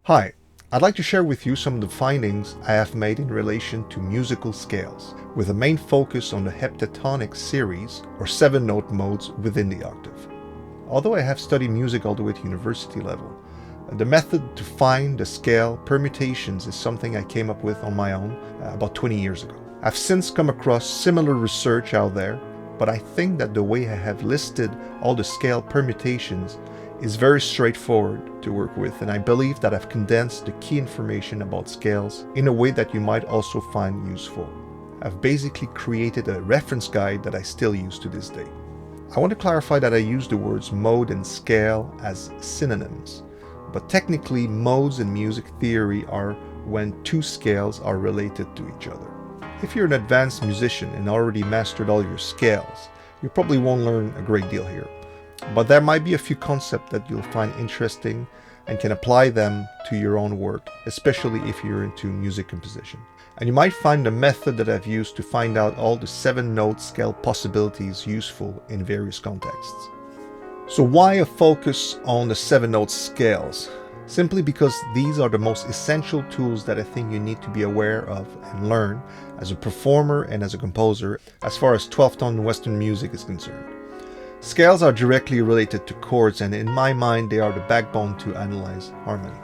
Hi, I'd like to share with you some of the findings I have made in relation to musical scales, with a main focus on the heptatonic series or 7-note modes within the octave. Although I have studied music all the way to university level, the method to find the scale permutations is something I came up with on my own about 20 years ago. I've since come across similar research out there, but I think that the way I have listed all the scale permutations is very straightforward to work with, and I believe that I've condensed the key information about scales in a way that you might also find useful. I've basically created a reference guide that I still use to this day. I want to clarify that I use the words mode and scale as synonyms, but technically modes in music theory are when two scales are related to each other. If you're an advanced musician and already mastered all your scales, you probably won't learn a great deal here. But there might be a few concepts that you'll find interesting and can apply them to your own work, especially if you're into music composition. And you might find the method that I've used to find out all the 7-note scale possibilities useful in various contexts. So why a focus on the 7-note scales? Simply because these are the most essential tools that I think you need to be aware of and learn as a performer and as a composer as far as 12th-tone Western music is concerned. Scales are directly related to chords, and in my mind they are the backbone to analyze harmony.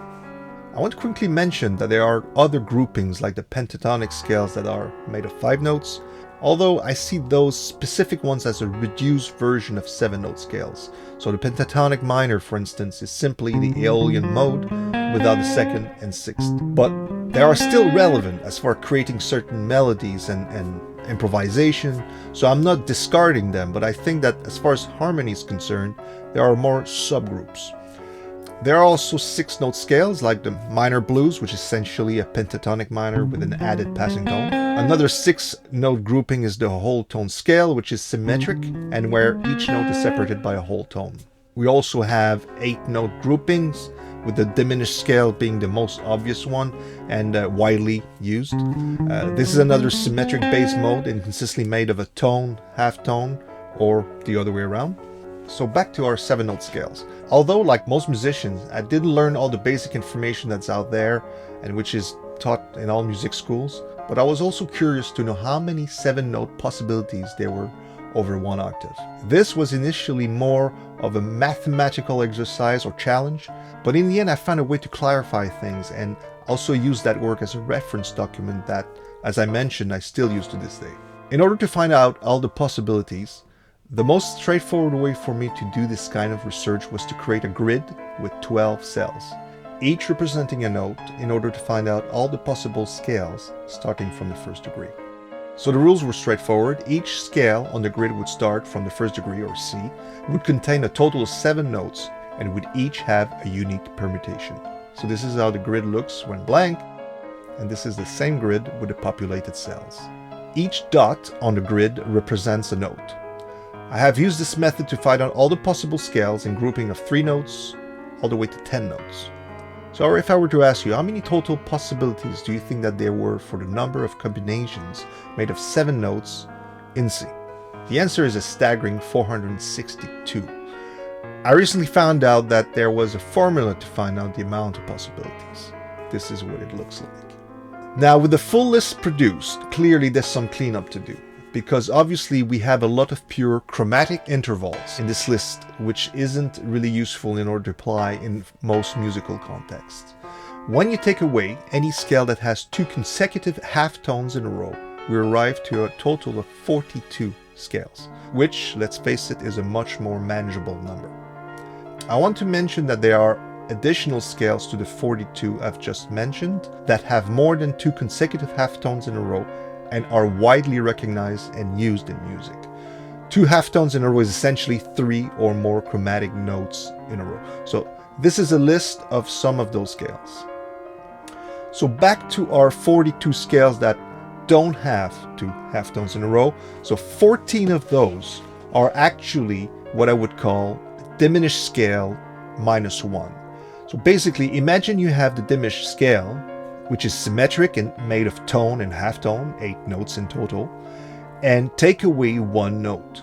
I want to quickly mention that there are other groupings like the pentatonic scales that are made of 5 notes, although I see those specific ones as a reduced version of 7-note scales. So the pentatonic minor, for instance, is simply the Aeolian mode without the 2nd and 6th. But they are still relevant as far as creating certain melodies and improvisation, so I'm not discarding them, but I think that as far as harmony is concerned, there are more subgroups. There are also 6-note scales like the minor blues, which is essentially a pentatonic minor with an added passing tone. Another 6-note grouping is the whole tone scale, which is symmetric and where each note is separated by a whole tone. We also have 8-note groupings, with the diminished scale being the most obvious one and widely used. This is another symmetric bass mode and consistently made of a tone, half tone, or the other way around. So back to our 7-note scales. Although, like most musicians, I didn't learn all the basic information that's out there and which is taught in all music schools, but I was also curious to know how many 7-note possibilities there were over one octave. This was initially more of a mathematical exercise or challenge, but in the end I found a way to clarify things and also use that work as a reference document that, as I mentioned, I still use to this day. In order to find out all the possibilities, the most straightforward way for me to do this kind of research was to create a grid with 12 cells, each representing a note, in order to find out all the possible scales starting from the 1st degree. So the rules were straightforward. Each scale on the grid would start from the 1st degree, or C, would contain a total of 7 notes and would each have a unique permutation. So this is how the grid looks when blank, and this is the same grid with the populated cells. Each dot on the grid represents a note. I have used this method to find out all the possible scales in grouping of 3 notes all the way to 10 notes. So if I were to ask you, how many total possibilities do you think that there were for the number of combinations made of 7 notes in C? The answer is a staggering 462. I recently found out that there was a formula to find out the amount of possibilities. This is what it looks like. Now, with the full list produced, clearly there's some cleanup to do, because obviously we have a lot of pure chromatic intervals in this list, which isn't really useful in order to apply in most musical contexts. When you take away any scale that has 2 consecutive half tones in a row, we arrive to a total of 42 scales, which, let's face it, is a much more manageable number. I want to mention that there are additional scales to the 42 I've just mentioned that have more than 2 consecutive half tones in a row and are widely recognized and used in music. 2 half tones in a row is essentially 3 or more chromatic notes in a row. So this is a list of some of those scales. So back to our 42 scales that don't have 2 half tones in a row. So 14 of those are actually what I would call diminished scale -1. So basically, imagine you have the diminished scale, which is symmetric and made of tone and half tone, 8 notes in total, and take away 1 note.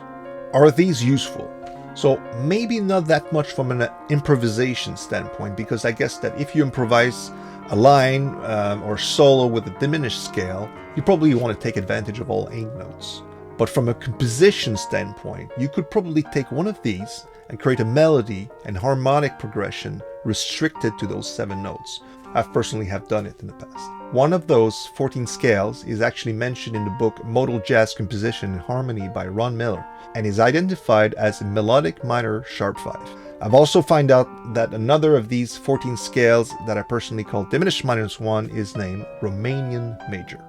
Are these useful? So maybe not that much from an improvisation standpoint, because I guess that if you improvise a line or solo with a diminished scale, you probably want to take advantage of all 8 notes. But from a composition standpoint, you could probably take one of these and create a melody and harmonic progression restricted to those 7 notes. I've personally have done it in the past. One of those 14 scales is actually mentioned in the book Modal Jazz Composition and Harmony by Ron Miller, and is identified as a melodic minor sharp 5. I've also found out that another of these 14 scales that I personally call diminished minus 1 is named Romanian major.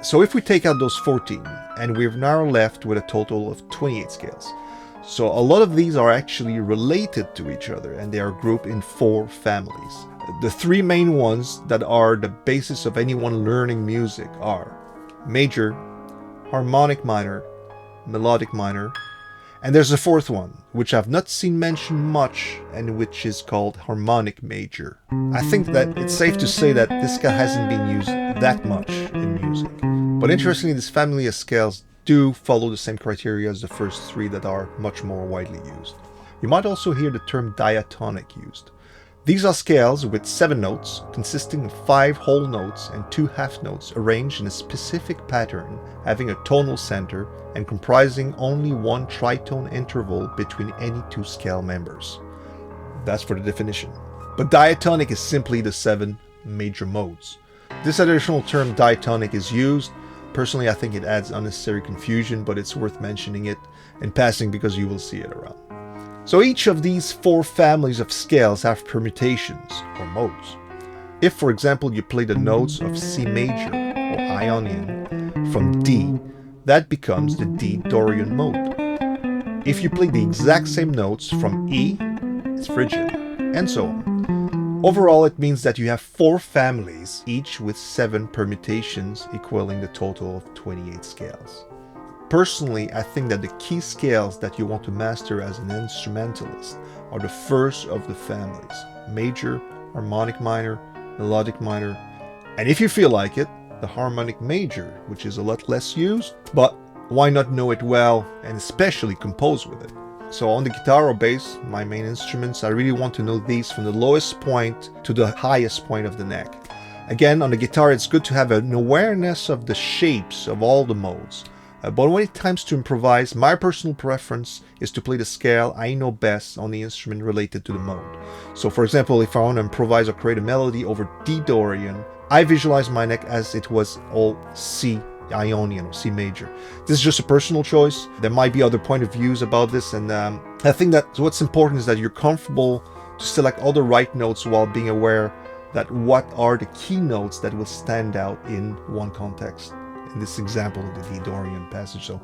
So if we take out those 14, and we're now left with a total of 28 scales. So a lot of these are actually related to each other, and they are grouped in 4 families. The 3 main ones that are the basis of anyone learning music are major, harmonic minor, melodic minor, and there's a 4th one, which I've not seen mentioned much, and which is called harmonic major. I think that it's safe to say that this scale hasn't been used that much in music. But interestingly, this family of scales do follow the same criteria as the first 3 that are much more widely used. You might also hear the term diatonic used. These are scales with 7 notes, consisting of 5 whole notes and 2 half notes arranged in a specific pattern, having a tonal center and comprising only 1 tritone interval between any 2 scale members. That's for the definition. But diatonic is simply the 7 major modes. This additional term diatonic is used. Personally, I think it adds unnecessary confusion, but it's worth mentioning it in passing because you will see it around. So each of these 4 families of scales have permutations, or modes. If, for example, you play the notes of C major, or Ionian, from D, that becomes the D Dorian mode. If you play the exact same notes from E, it's Phrygian, and so on. Overall, it means that you have 4 families, each with 7 permutations, equaling the total of 28 scales. Personally, I think that the key scales that you want to master as an instrumentalist are the first of the families: major, harmonic minor, melodic minor, and if you feel like it, the harmonic major, which is a lot less used, but why not know it well and especially compose with it? So on the guitar or bass, my main instruments, I really want to know these from the lowest point to the highest point of the neck. Again, on the guitar, it's good to have an awareness of the shapes of all the modes. But when it comes to improvise, my personal preference is to play the scale I know best on the instrument related to the mode. So for example, if I want to improvise or create a melody over D Dorian, I visualize my neck as it was all C Ionian or C major. This is just a personal choice. There might be other point of views about this, and I think that what's important is that you're comfortable to select all the right notes while being aware that what are the key notes that will stand out in one context. In this example of the D Dorian passage. So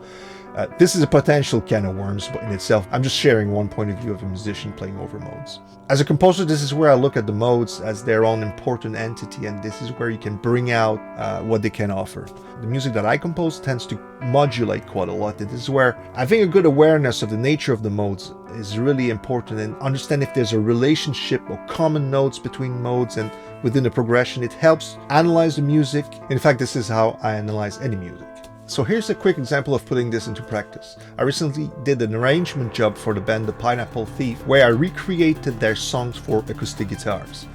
this is a potential can of worms in itself. I'm just sharing one point of view of a musician playing over modes. As a composer, this is where I look at the modes as their own important entity, and this is where you can bring out what they can offer. The music that I compose tends to modulate quite a lot, and this is where I think a good awareness of the nature of the modes is really important, and understand if there's a relationship or common notes between modes and within the progression. It helps analyze the music. In fact, this is how I analyze any music. So here's a quick example of putting this into practice. I recently did an arrangement job for the band The Pineapple Thief, where I recreated their songs for acoustic guitars.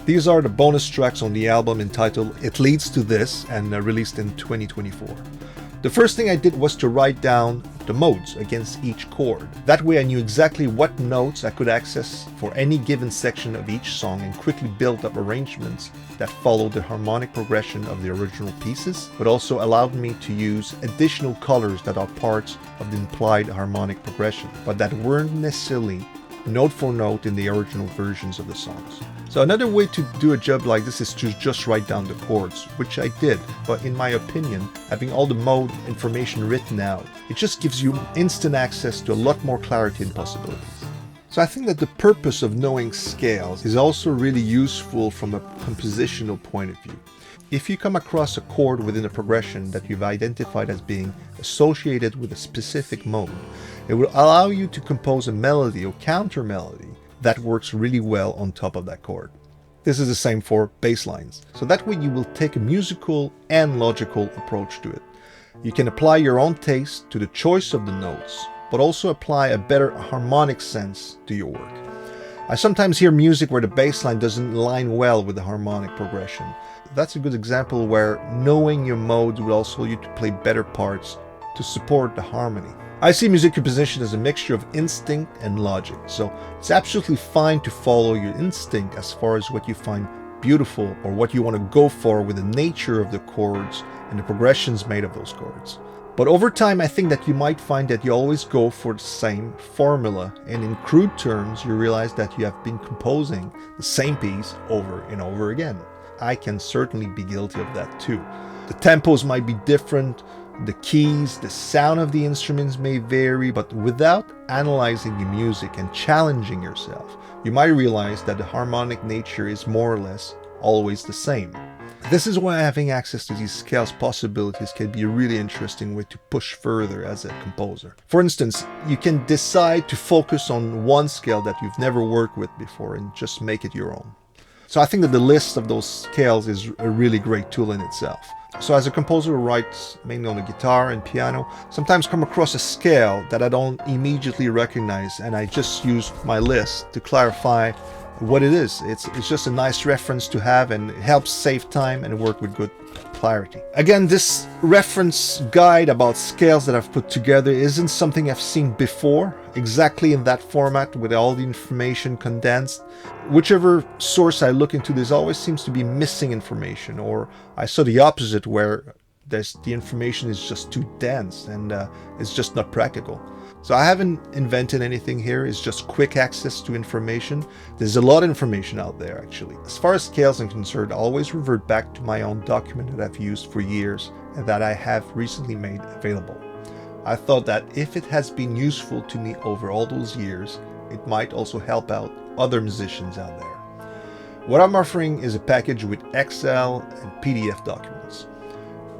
These are the bonus tracks on the album entitled It Leads to This, and released in 2024. The first thing I did was to write down the modes against each chord. That way I knew exactly what notes I could access for any given section of each song, and quickly built up arrangements that followed the harmonic progression of the original pieces, but also allowed me to use additional colors that are parts of the implied harmonic progression, but that weren't necessarily note for note in the original versions of the songs. So another way to do a job like this is to just write down the chords, which I did, but in my opinion, having all the mode information written out, it just gives you instant access to a lot more clarity and possibilities. So I think that the purpose of knowing scales is also really useful from a compositional point of view. If you come across a chord within a progression that you've identified as being associated with a specific mode, it will allow you to compose a melody or counter melody that works really well on top of that chord. This is the same for bass lines. So that way you will take a musical and logical approach to it. You can apply your own taste to the choice of the notes, but also apply a better harmonic sense to your work. I sometimes hear music where the bass line doesn't align well with the harmonic progression. That's a good example where knowing your modes will also allow you to play better parts to support the harmony. I see music composition as a mixture of instinct and logic, so it's absolutely fine to follow your instinct as far as what you find beautiful or what you want to go for with the nature of the chords and the progressions made of those chords. But over time, I think that you might find that you always go for the same formula, and in crude terms, you realize that you have been composing the same piece over and over again. I can certainly be guilty of that too. The tempos might be different, the keys, the sound of the instruments may vary, but without analyzing the music and challenging yourself, you might realize that the harmonic nature is more or less always the same. This is why having access to these scales possibilities can be a really interesting way to push further as a composer. For instance, you can decide to focus on one scale that you've never worked with before and just make it your own. So I think that the list of those scales is a really great tool in itself. So as a composer who writes mainly on the guitar and piano, sometimes come across a scale that I don't immediately recognize, and I just use my list to clarify what it is. It's just a nice reference to have, and it helps save time and work with good clarity. Again, this reference guide about scales that I've put together isn't something I've seen before, exactly in that format with all the information condensed. Whichever source I look into, there always seems to be missing information, or I saw the opposite where the information is just too dense and it's just not practical. So I haven't invented anything here. It's just quick access to information. There's a lot of information out there, actually. As far as scales are concerned, I always revert back to my own document that I've used for years and that I have recently made available. I thought that if it has been useful to me over all those years, it might also help out other musicians out there. What I'm offering is a package with Excel and PDF documents.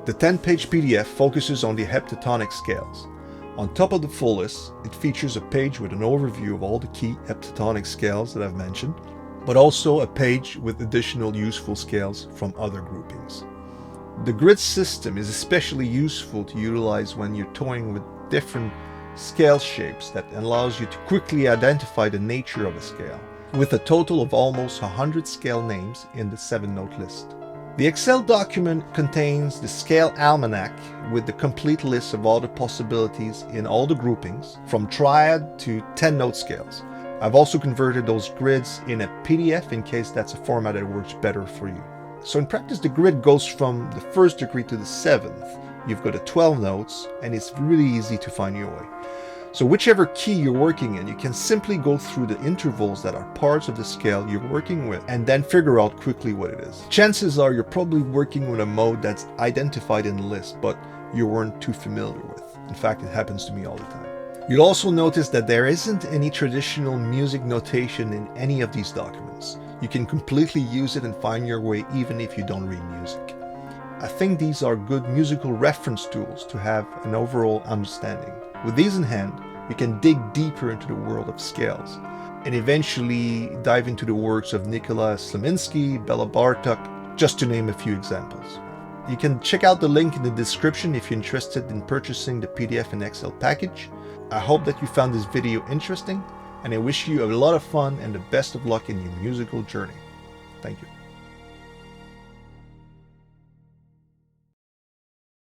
The 10-page PDF focuses on the heptatonic scales. On top of the full list, it features a page with an overview of all the key heptatonic scales that I've mentioned, but also a page with additional useful scales from other groupings. The grid system is especially useful to utilize when you're toying with different scale shapes that allows you to quickly identify the nature of a scale, with a total of almost 100 scale names in the 7-note list. The Excel document contains the Scale Almanac with the complete list of all the possibilities in all the groupings, from triad to 10-note scales. I've also converted those grids in a PDF in case that's a format that works better for you. So in practice, the grid goes from the 1st degree to the 7th. You've got 12 notes, and it's really easy to find your way. So whichever key you're working in, you can simply go through the intervals that are parts of the scale you're working with and then figure out quickly what it is. Chances are you're probably working with a mode that's identified in the list, but you weren't too familiar with. In fact, it happens to me all the time. You'll also notice that there isn't any traditional music notation in any of these documents. You can completely use it and find your way even if you don't read music. I think these are good musical reference tools to have an overall understanding. With these in hand, you can dig deeper into the world of scales and eventually dive into the works of Nikolai Slaminsky, Bela Bartok, just to name a few examples. You can check out the link in the description if you're interested in purchasing the PDF and Excel package. I hope that you found this video interesting, and I wish you a lot of fun and the best of luck in your musical journey. Thank you.